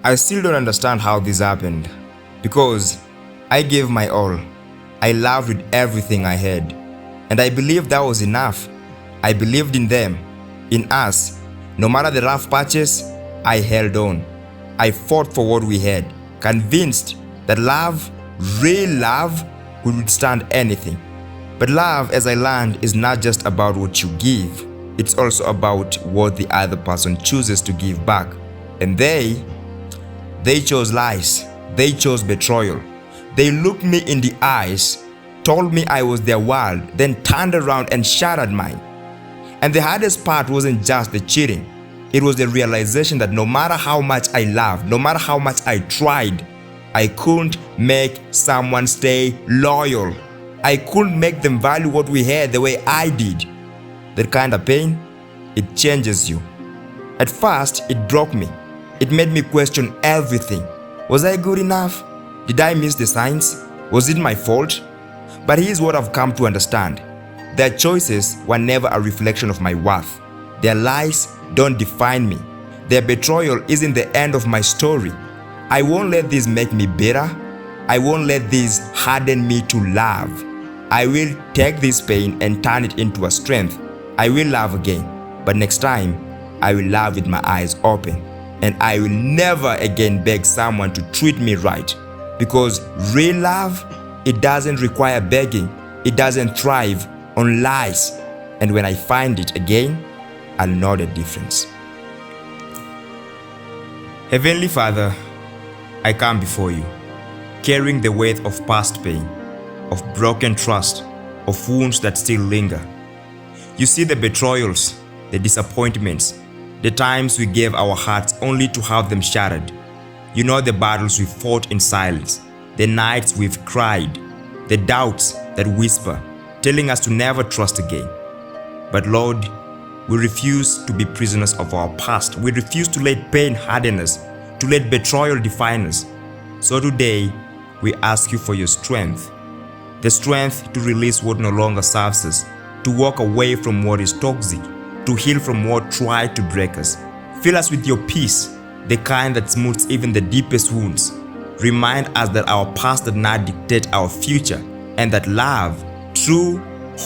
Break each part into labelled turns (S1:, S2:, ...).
S1: I still don't understand how this happened, because I gave my all. I loved with everything I had, and I believed that was enough. I believed in them, in us. No matter the rough patches, I held on. I fought for what we had, convinced that love, real love, would withstand anything. But love, as I learned, is not just about what you give. It's also about what the other person chooses to give back. And they chose lies. They chose betrayal. They looked me in the eyes, told me I was their world, then turned around and shattered mine. And the hardest part wasn't just the cheating. It was the realization that no matter how much I loved, no matter how much I tried, I couldn't make someone stay loyal. I couldn't make them value what we had the way I did. That kind of pain, it changes you. At first, it broke me. It made me question everything. Was I good enough? Did I miss the signs? Was it my fault? But here's what I've come to understand. Their choices were never a reflection of my worth. Their lies don't define me. Their betrayal isn't the end of my story. I won't let this make me bitter. I won't let this harden me to love. I will take this pain and turn it into a strength. I will love again, but next time, I will love with my eyes open. And I will never again beg someone to treat me right. Because real love, it doesn't require begging. It doesn't thrive on lies. And when I find it again, I'll know the difference. Heavenly Father, I come before you, carrying the weight of past pain, of broken trust, of wounds that still linger. You see the betrayals, the disappointments, the times we gave our hearts only to have them shattered. You know the battles we fought in silence, the nights we've cried, the doubts that whisper, telling us to never trust again. But Lord, we refuse to be prisoners of our past. We refuse to let pain harden us, to let betrayal define us. So today, we ask you for your strength, the strength to release what no longer serves us, to walk away from what is toxic, to heal from what tried to break us. Fill us with your peace, the kind that smooths even the deepest wounds. Remind us that our past does not dictate our future, and that love, true,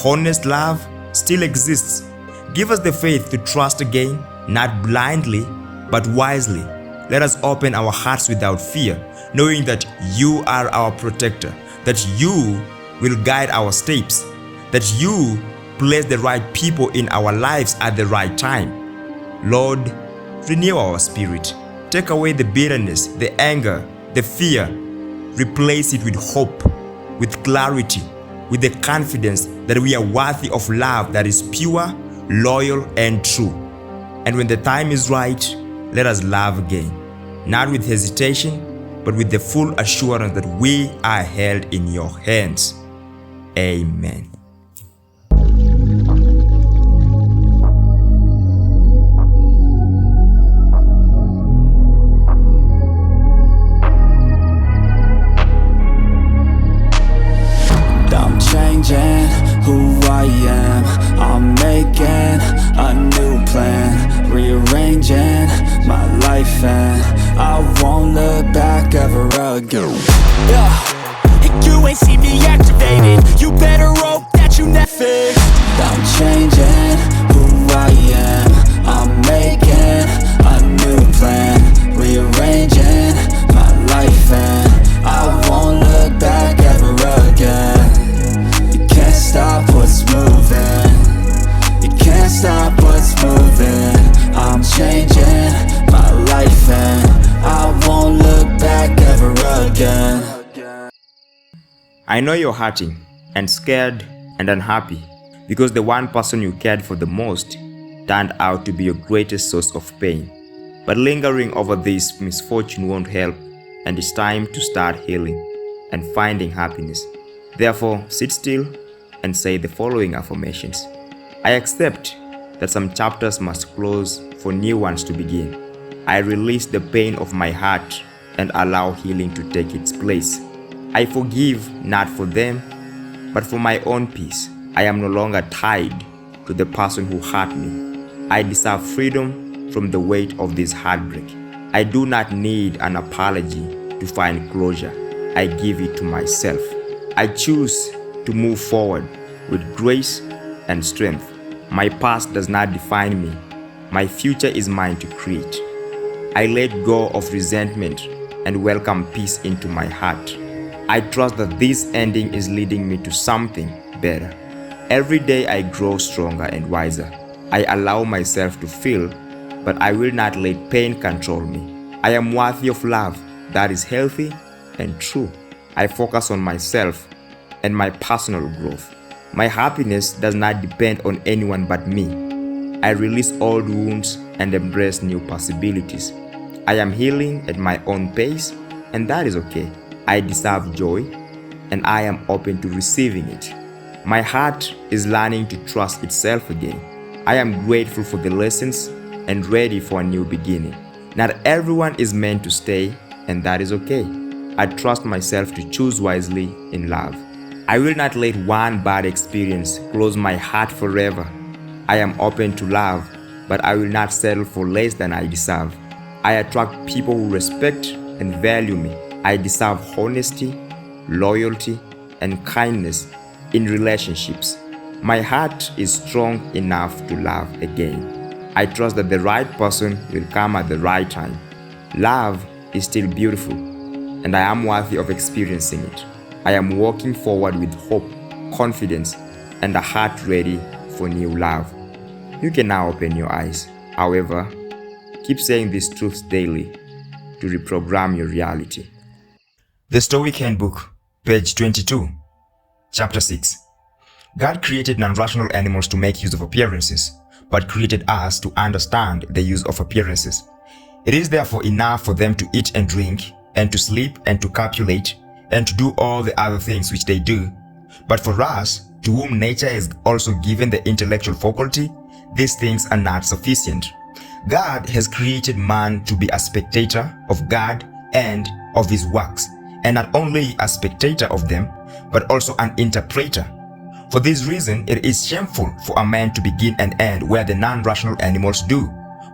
S1: honest love, still exists. Give us the faith to trust again, not blindly, but wisely. Let us open our hearts without fear, knowing that you are our protector, that you will guide our steps, that you place the right people in our lives at the right time. Lord, renew our spirit. Take away the bitterness, the anger, the fear. Replace it with hope, with clarity, with the confidence that we are worthy of love that is pure, loyal, and true. And when the time is right, let us love again, not with hesitation, but with the full assurance that we are held in your hands. Amen.
S2: I'm changing who I am. I'm making a new plan, rearranging my life, and I won't look back ever again.
S3: Yeah, you ain't see me activated. You better hope that you never fix.
S2: I'm changing who I am. I'm making a new plan, rearranging my life, and I won't look back ever again. You can't stop what's moving. You can't stop what's moving. I'm changing my life, and I won't look back ever again.
S1: I know you're hurting and scared and unhappy because the one person you cared for the most turned out to be your greatest source of pain. But lingering over this misfortune won't help, and it's time to start healing and finding happiness. Therefore, sit still and say the following affirmations. I accept that some chapters must close for new ones to begin. I release the pain of my heart and allow healing to take its place. I forgive not for them, but for my own peace. I am no longer tied to the person who hurt me. I deserve freedom from the weight of this heartbreak. I do not need an apology to find closure. I give it to myself. I choose to move forward with grace and strength. My past does not define me. My future is mine to create. I let go of resentment and welcome peace into my heart. I trust that this ending is leading me to something better. Every day I grow stronger and wiser. I allow myself to feel, but I will not let pain control me. I am worthy of love that is healthy and true. I focus on myself and my personal growth. My happiness does not depend on anyone but me. I release old wounds and embrace new possibilities. I am healing at my own pace, and that is okay. I deserve joy, and I am open to receiving it. My heart is learning to trust itself again. I am grateful for the lessons and ready for a new beginning. Not everyone is meant to stay, and that is okay. I trust myself to choose wisely in love. I will not let one bad experience close my heart forever. I am open to love, but I will not settle for less than I deserve. I attract people who respect and value me. I deserve honesty, loyalty, and kindness in relationships. My heart is strong enough to love again. I trust that the right person will come at the right time. Love is still beautiful, and I am worthy of experiencing it. I am walking forward with hope, confidence, and a heart ready for new love. You can now open your eyes. However, keep saying these truths daily to reprogram your reality. The Stoic Handbook, page 22, chapter 6. God created non-rational animals to make use of appearances, but created us to understand the use of appearances. It is therefore enough for them to eat and drink, and to sleep and to copulate, and to do all the other things which they do. But for us, to whom nature has also given the intellectual faculty, these things are not sufficient. God has created man to be a spectator of God and of his works, and not only a spectator of them, but also an interpreter. For this reason, it is shameful for a man to begin and end where the non-rational animals do,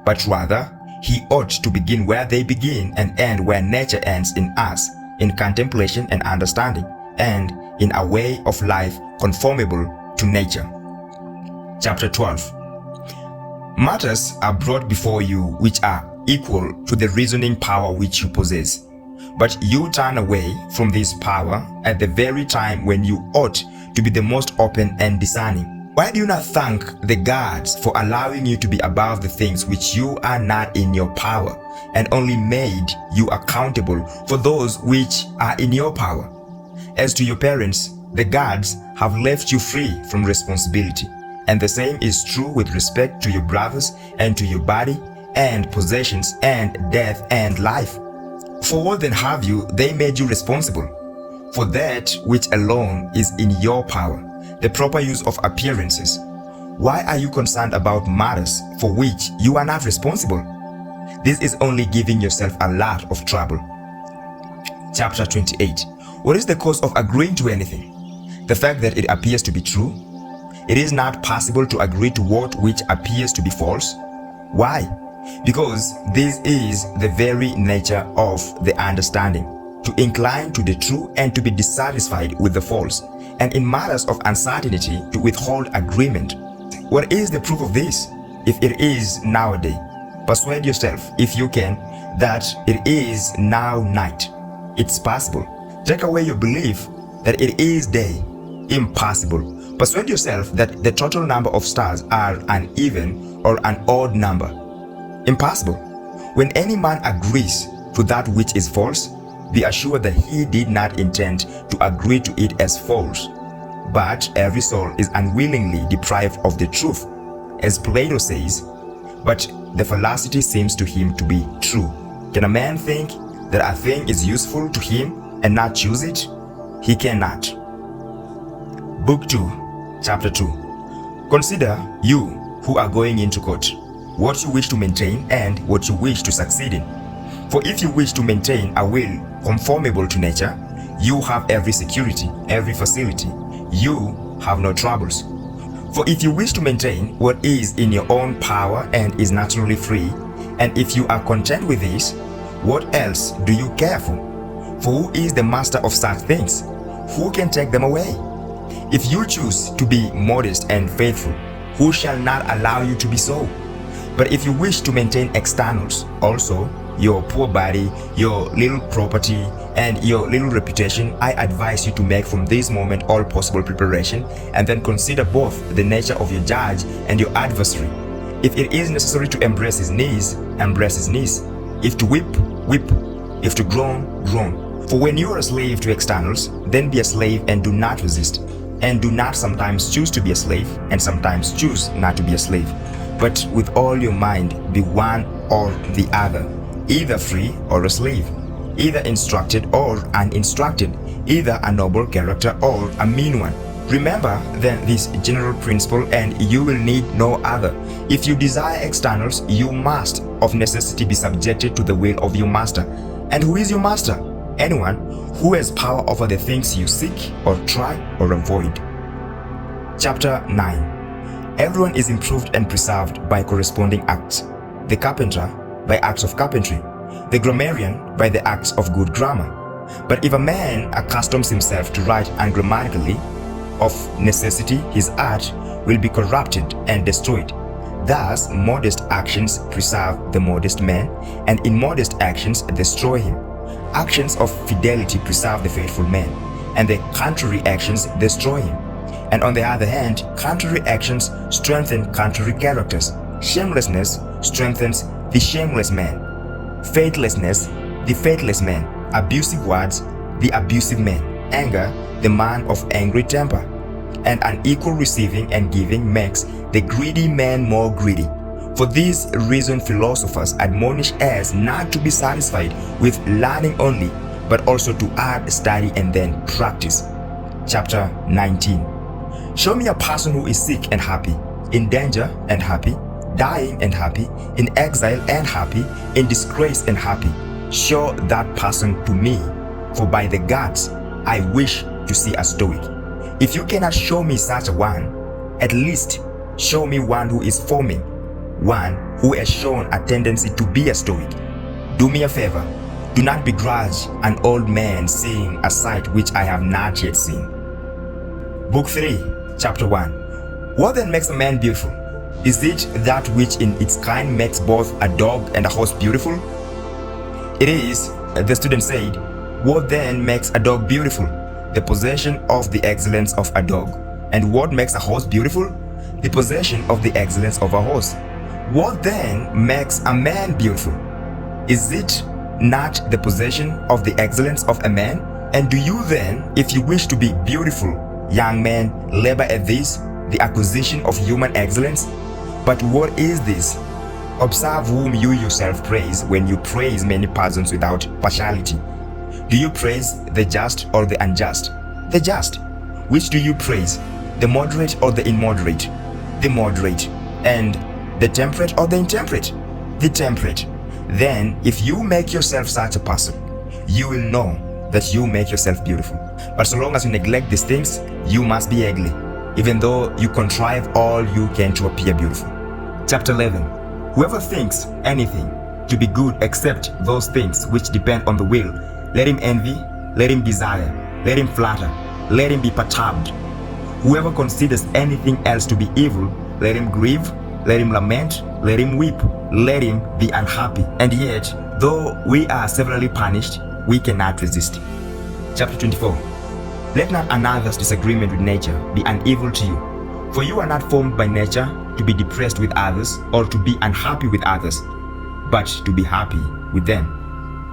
S1: but rather, he ought to begin where they begin and end where nature ends in us, in contemplation and understanding, and in a way of life conformable to nature. Chapter 12. Matters are brought before you which are equal to the reasoning power which you possess. But you turn away from this power at the very time when you ought to be the most open and discerning. Why do you not thank the gods for allowing you to be above the things which you are not in your power, and only made you accountable for those which are in your power? As to your parents, the gods have left you free from responsibility, and the same is true with respect to your brothers and to your body and possessions and death and life. For what then have you they made you responsible? For that which alone is in your power, the proper use of appearances. Why are you concerned about matters for which you are not responsible? This is only giving yourself a lot of trouble. Chapter 28. What is the cause of agreeing to anything? The fact that it appears to be true? It is not possible to agree to what which appears to be false. Why? Because this is the very nature of the understanding, to incline to the true and to be dissatisfied with the false, and in matters of uncertainty to withhold agreement. What is the proof of this? If it is nowadays, persuade yourself, if you can, that it is now night. It's possible. Take away your belief that it is day. Impossible. Persuade yourself that the total number of stars are an even or an odd number. Impossible. When any man agrees to that which is false, be assured that he did not intend to agree to it as false. But every soul is unwillingly deprived of the truth, as Plato says, but the fallacy seems to him to be true. Can a man think that a thing is useful to him and not choose it? He cannot. Book 2, Chapter 2. Consider, you who are going into court, what you wish to maintain and what you wish to succeed in. For if you wish to maintain a will conformable to nature, you have every security, every facility. You have no troubles. For if you wish to maintain what is in your own power and is naturally free, and if you are content with this, What else do you care for? For who is the master of such things? Who can take them away? If you choose to be modest and faithful, who shall not allow you to be so? But if you wish to maintain externals, also your poor body, your little property, and your little reputation, I advise you to make from this moment all possible preparation, and then consider both the nature of your judge and your adversary. If it is necessary to embrace his knees, embrace his knees. If to weep, weep. If to groan, groan. For when you are a slave to externals, then be a slave and do not resist. And do not sometimes choose to be a slave, and sometimes choose not to be a slave. But with all your mind, be one or the other, either free or a slave, either instructed or uninstructed, either a noble character or a mean one. Remember then this general principle, and you will need no other. If you desire externals, you must of necessity be subjected to the will of your master. And who is your master? Anyone who has power over the things you seek or try or avoid. Chapter 9. Everyone is improved and preserved by corresponding acts. The carpenter by acts of carpentry, the grammarian by the acts of good grammar. But if a man accustoms himself to write ungrammatically, of necessity his art will be corrupted and destroyed. Thus modest actions preserve the modest man, and immodest actions destroy him. Actions of fidelity preserve the faithful man, and the contrary actions destroy him. And on the other hand, contrary actions strengthen contrary characters. Shamelessness strengthens the shameless man. Faithlessness, the faithless man. Abusive words, the abusive man. Anger, the man of angry temper. And unequal receiving and giving makes the greedy man more greedy. For this reason philosophers admonish us not to be satisfied with learning only, but also to add study and then practice. Chapter 19. Show me a person who is sick and happy, in danger and happy, dying and happy, in exile and happy, in disgrace and happy. Show that person to me, for by the gods I wish to see a stoic. If you cannot show me such a one, at least show me one who is forming, one who has shown a tendency to be a stoic. Do me a favor, do not begrudge an old man seeing a sight which I have not yet seen. Book 3, Chapter 1. What then makes a man beautiful? Is it that which in its kind makes both a dog and a horse beautiful? It is, the student said. What then makes a dog beautiful? The possession of the excellence of a dog. And what makes a horse beautiful? The possession of the excellence of a horse. What then makes a man beautiful? Is it not the possession of the excellence of a man? And do you then, if you wish to be beautiful, young men, labor at this, the acquisition of human excellence? But what is this? Observe whom you yourself praise when you praise many persons without partiality. Do you praise the just or the unjust? The just. Which do you praise? The moderate or the immoderate? The moderate. And the temperate or the intemperate? The temperate. Then, if you make yourself such a person, you will know that you make yourself beautiful. But so long as you neglect these things, you must be ugly, even though you contrive all you can to appear beautiful. Chapter 11. Whoever thinks anything to be good except those things which depend on the will, let him envy, let him desire, let him flatter, let him be perturbed. Whoever considers anything else to be evil, let him grieve, let him lament, let him weep, let him be unhappy. And yet, though we are severally punished, we cannot resist. Chapter 24. Let not another's disagreement with nature be an evil to you, for you are not formed by nature to be depressed with others or to be unhappy with others, but to be happy with them.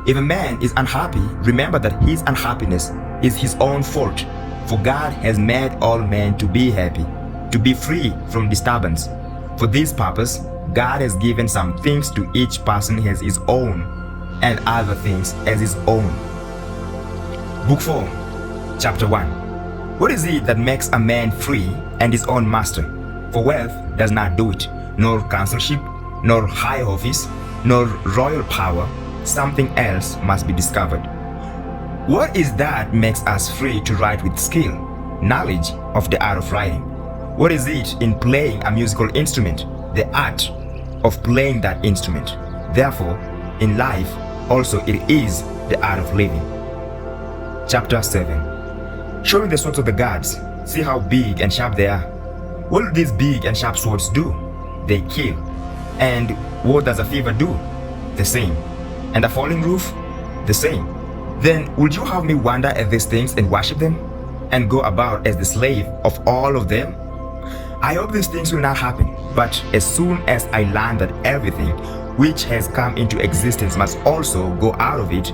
S1: If a man is unhappy, remember that his unhappiness is his own fault, for God has made all men to be happy, to be free from disturbance. For this purpose, God has given some things to each person as his own, and other things as his own. Book 4, Chapter 1. What is it that makes a man free and his own master? For wealth does not do it, nor consulship, nor high office, nor royal power. Something else must be discovered. What is that makes us free to write with skill, knowledge of the art of writing? What is it in playing a musical instrument? The art of playing that instrument. Therefore, in life, also it is the art of living. Chapter 7. Showing the swords of the gods, see how big and sharp they are. What do these big and sharp swords do? They kill. And what does a fever do? The same. And a falling roof? The same. Then would you have me wonder at these things and worship them? And go about as the slave of all of them? I hope these things will not happen, but as soon as I learn that everything which has come into existence must also go out of it,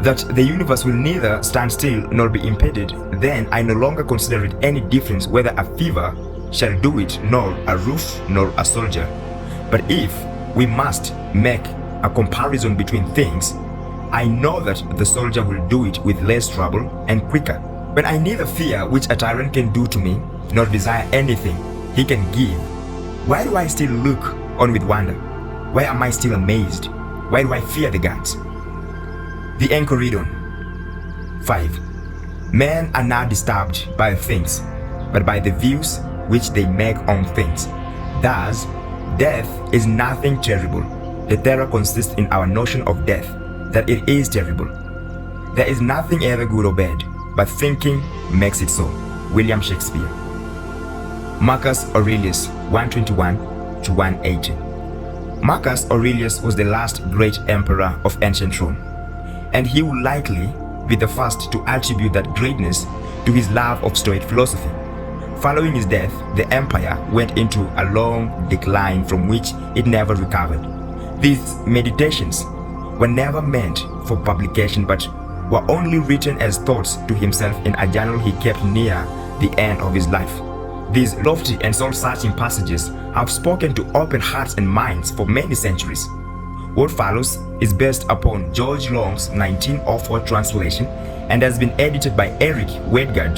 S1: that the universe will neither stand still nor be impeded, then I no longer consider it any difference whether a fever shall do it, nor a roof, nor a soldier. But if we must make a comparison between things, I know that the soldier will do it with less trouble and quicker. When I neither fear which a tyrant can do to me, nor desire anything he can give, why do I still look on with wonder? Why am I still amazed? Why do I fear the gods? The Enchiridion. 5. Men are not disturbed by things, but by the views which they make on things. Thus, death is nothing terrible. The terror consists in our notion of death, that it is terrible. There is nothing ever good or bad, but thinking makes it so. William Shakespeare. Marcus Aurelius, 121 to 180. Marcus Aurelius was the last great emperor of ancient Rome, and he will likely be the first to attribute that greatness to his love of stoic philosophy. Following his death, the empire went into a long decline from which it never recovered. These meditations were never meant for publication, but were only written as thoughts to himself in a journal he kept near the end of his life. These lofty and soul-searching passages have spoken to open hearts and minds for many centuries. What follows is based upon George Long's 1904 translation and has been edited by Eric Wedgard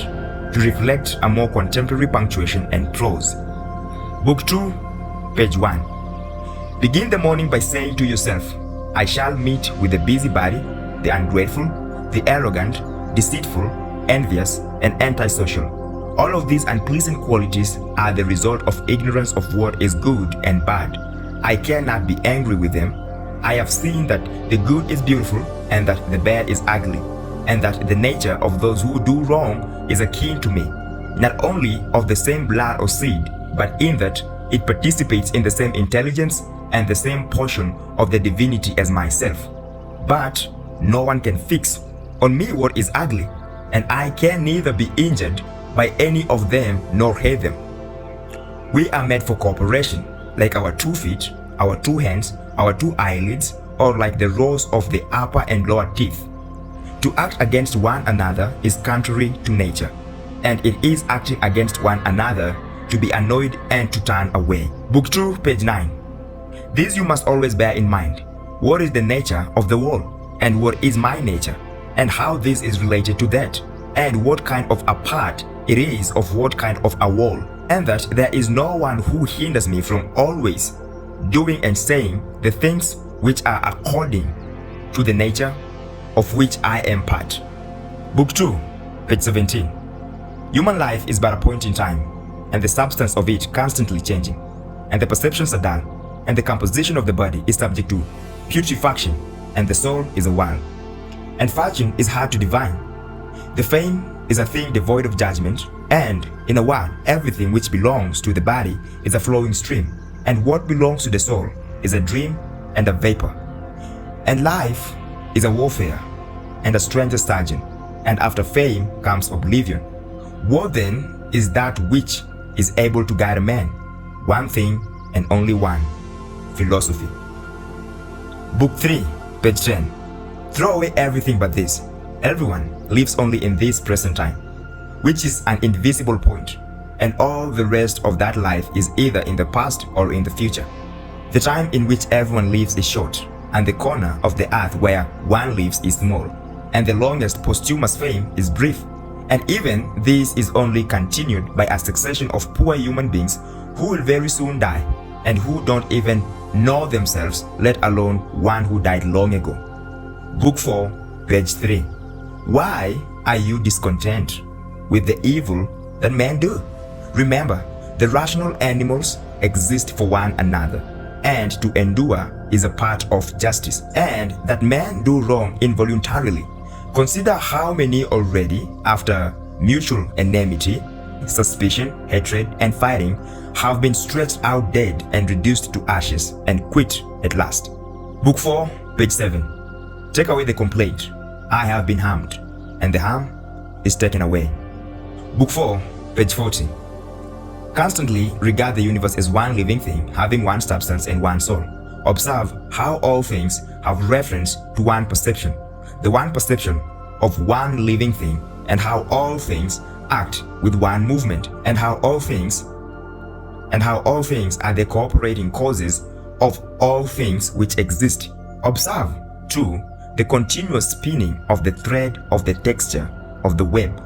S1: to reflect a more contemporary punctuation and prose. Book 2, page 1. Begin the morning by saying to yourself, I shall meet with the busybody, the ungrateful, the arrogant, deceitful, envious, and antisocial. All of these unpleasant qualities are the result of ignorance of what is good and bad. I cannot be angry with them. I have seen that the good is beautiful and that the bad is ugly, and that the nature of those who do wrong is akin to me, not only of the same blood or seed, but in that it participates in the same intelligence and the same portion of the divinity as myself. But no one can fix on me what is ugly, and I can neither be injured by any of them nor hate them. We are made for cooperation, like our 2 feet, our 2 hands, our 2 eyelids, or like the rows of the upper and lower teeth. To act against one another is contrary to nature, and it is acting against one another to be annoyed and to turn away. Book 2, page 9. This you must always bear in mind. What is the nature of the wall, and what is my nature, and how this is related to that, and what kind of a part it is of what kind of a wall, and that there is no one who hinders me from always doing and saying the things which are according to the nature of which I am part. Book 2, page 17. Human life is but a point in time, and the substance of it constantly changing, and the perceptions are dull, and the composition of the body is subject to putrefaction, and the soul is a whirl, and fortune is hard to divine. The fame is a thing devoid of judgment, and in a word, everything which belongs to the body is a flowing stream, and what belongs to the soul is a dream and a vapor. And life is a warfare and a stranger's surgeon, and after fame comes oblivion. What then is that which is able to guide a man? One thing and only one: philosophy. Book 3, page 10. Throw away everything but this. Everyone lives only in this present time, which is an invisible point, and all the rest of that life is either in the past or in the future. The time in which everyone lives is short, and the corner of the earth where one lives is small, and the longest posthumous fame is brief. And even this is only continued by a succession of poor human beings who will very soon die, and who don't even know themselves, let alone one who died long ago. Book 4, page 3. Why are you discontent with the evil that men do? Remember, the rational animals exist for one another. and to endure is a part of justice, and that men do wrong involuntarily. Consider how many already, after mutual enmity, suspicion, hatred, and fighting, have been stretched out dead and reduced to ashes and quit at last. Book 4, page 7. Take away the complaint. I have been harmed, and the harm is taken away. Book 4, page 40. Constantly regard the universe as one living thing, having one substance and one soul. Observe how all things have reference to one perception, the one perception of one living thing, and how all things act with one movement, and how all things are the cooperating causes of all things which exist. Observe, too, the continuous spinning of the thread of the texture of the web.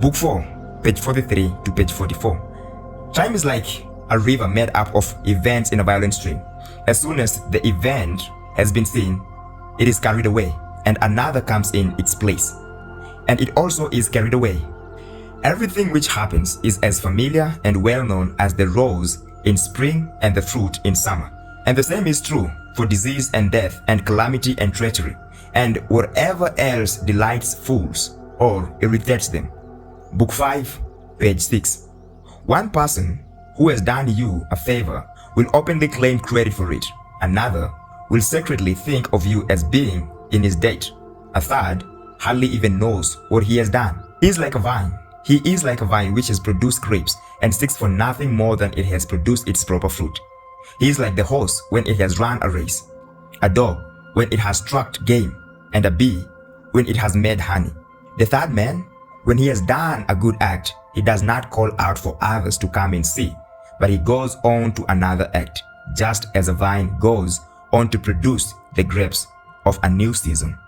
S1: Book 4, page 43 to page 44. Time is like a river made up of events in a violent stream. As soon as the event has been seen, it is carried away, and another comes in its place, and it also is carried away. Everything which happens is as familiar and well known as the rose in spring and the fruit in summer. And the same is true for disease and death and calamity and treachery, and whatever else delights fools or irritates them. Book 5, page 6. One person who has done you a favor will openly claim credit for it. Another will secretly think of you as being in his debt. A third hardly even knows what he has done. He is like a vine. He is like a vine which has produced grapes and seeks for nothing more than it has produced its proper fruit. He is like the horse when it has run a race, a dog when it has struck game, and a bee when it has made honey. The third man, when he has done a good act, he does not call out for others to come and see, but he goes on to another act, just as a vine goes on to produce the grapes of a new season.